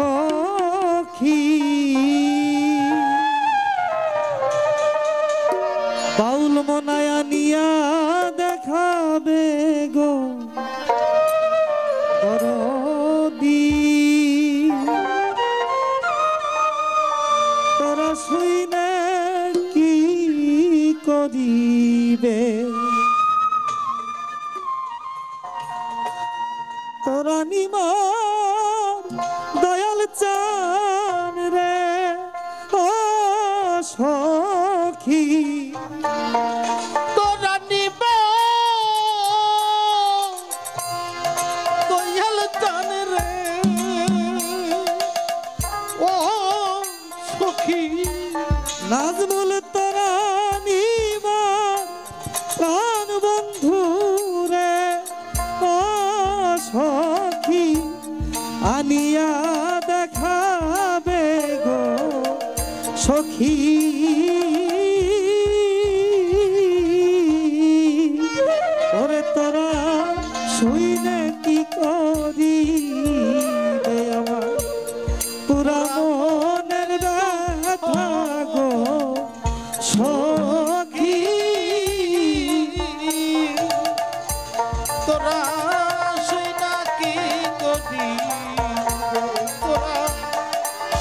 সখী বাউল মনায়া নিয়া দেখাবে গো দরদি তোরা শুইনে কি করিবে তোরা নিমার দয়াল চান রে ও সখী তোরা নিবা দয়াল চান রে ও সখী নাজমুল তোরা নিমার প্রাণ বন্ধু রে ও সখী আনিয়া দেখাবে গো সখী ওরে তোরা শুইনে কি করিবে আমার পুরা মনের ব্যথা গো সখী তোরা শুই না কি করি তোরা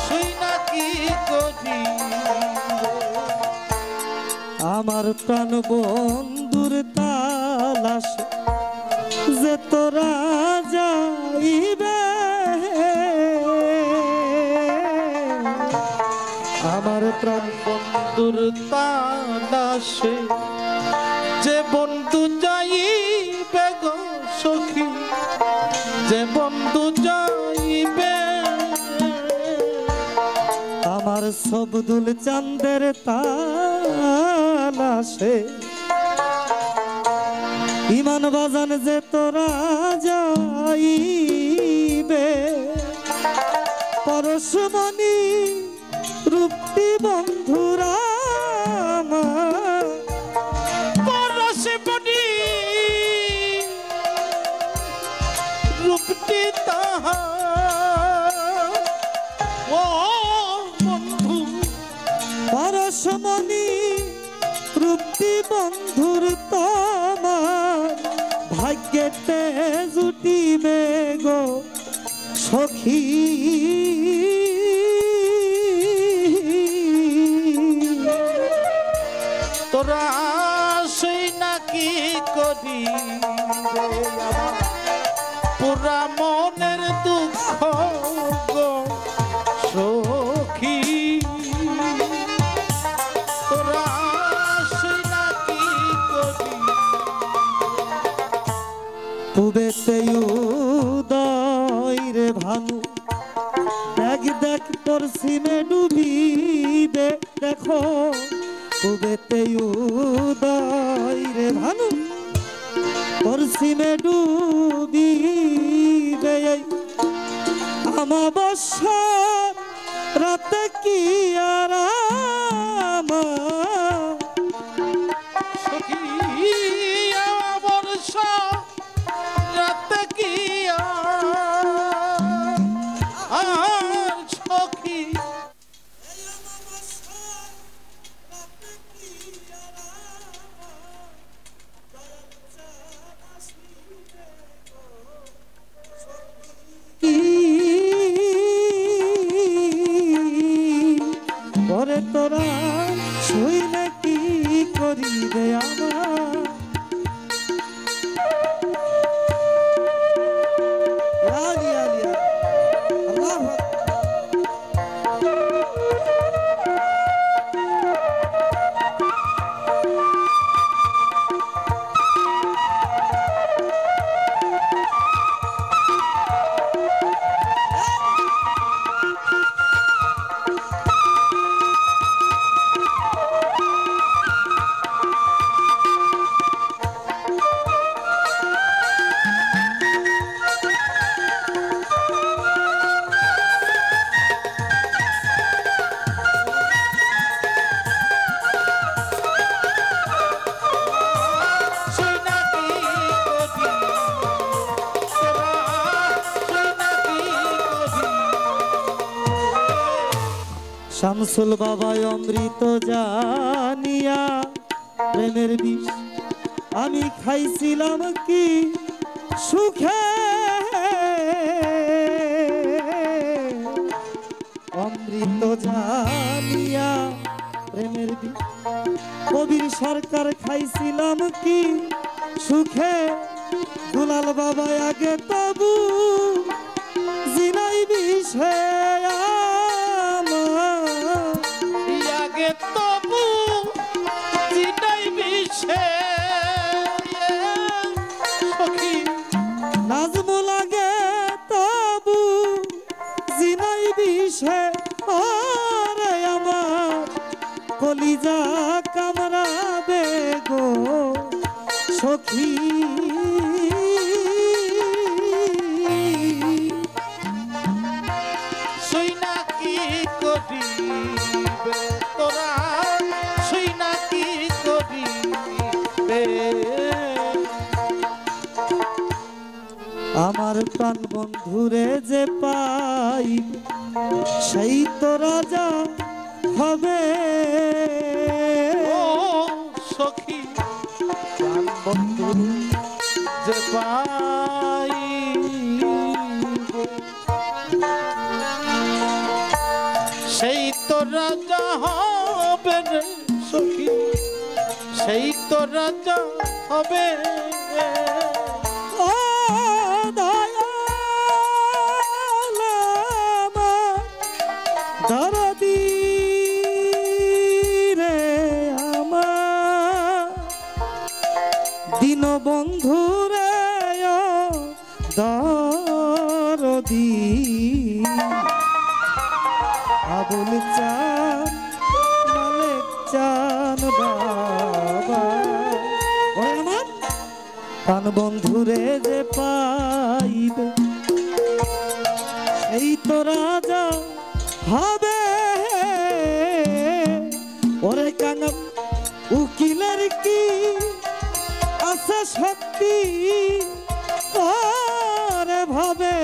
শুই না কি করি আমার প্রাণ বন্ধুর তালাশ যে তোরা যাইবে আমার প্রাণ বন্ধুর তালাশে যে বন্ধু যাইবে গো সখী যে বন্ধু যাইবে আমার সবদুল চাঁদের তালাশে ইমান বাজান যে তোরা যাইবে পরশমণি রূপটি বন্ধুরা আমার পরশমণি রূপটি তাহার ও বন্ধু পরশমণি রূপটি বন্ধুর তোমার ভাগ্যেতে জুটিবে গো সখী তোরা শুই না কি করি পুরা মনের দুঃখ গো সখী তোরা শুই না কি করি পুবেতে উদয় রে ভানু দেখ দেখ পশ্চিমে ডুবিবে দেখো পুবেতে উদয় রে ভানু পশ্চিমে ডুবিবে আমাবস্যার রাতে কি আর আমার সখী বর্ষা রাতে কি আর সখী পরে তোরা শুইলে কি করিবে আমার আলিয়া আলিয়া আল্লাহু আকবার শামসুল বাবা অমৃত জানিয়া প্রেমের বিষ আমি খাইছিলাম কি সুখে, অমৃত জানিয়া প্রেমের বিষ কবির সরকার খাইছিলাম কি সুখে, দুলাল বাবা আগে তবু জিনাই বিষে আগে তবু জিনাই বিষে সখী, নাজমুল আগে তবু জিনাই বিষে আরে আমার কলিজা কামড়াবে গো সখী। শুই না কি করিবে তোরা, শুই না কি করিবে, আমার প্রাণ বন্ধুরে যে পাই সেই তো রাজা হবে। ও সখী প্রাণ বন্ধু যে পাই, সেই তো রাজা হবে রে সখী, সেই তো রাজা হবে। ও দয়াল আমার দরদি রে আমার দিন বন্ধু রে দরদি, আবুল চান মালিক চান বাবা ওরে আমার প্রাণ বন্ধুরে যে পাইবে সেই তো রাজা হবে। ওরে কাঙ্গা উকিলের কি আছে শক্তি ওরে ভাবে,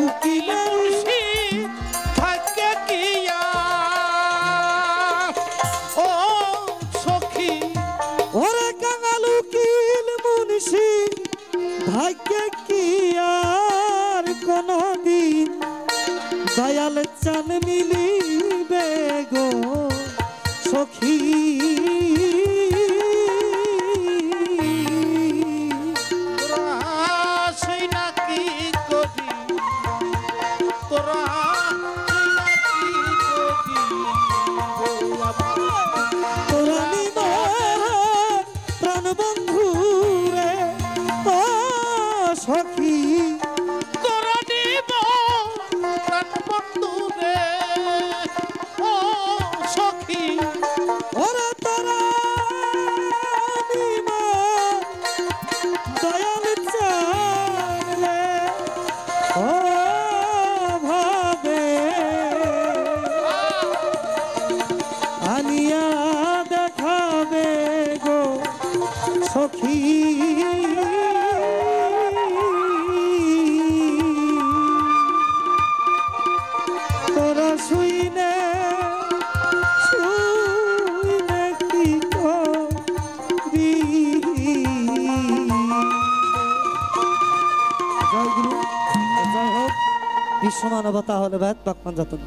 উকিলের থাকে কি ও সখী, ওরে কাঙ্গাল উকিল মুন্সি ভাগ্যে কি আর কোনদিন দয়াল চান মিলিবে গো সখী। তোরা শুই না কি করি, তোরা শুই না কি করি, তোরা নিবার প্রাণ বন্ধু রে ও সখী, তোরা নিব প্রাণ বন্ধু রে ও সখী, ওরে তোরা নিবার দয়াল চালে ও ভাবে আনিয়া দেখাবে গো সখী। তোরা শুইনে শুইনে কি করি। জয় গুরু জয় হোক বিশ্ব মানবতা হলে ব্যাত পাকমান যাতন।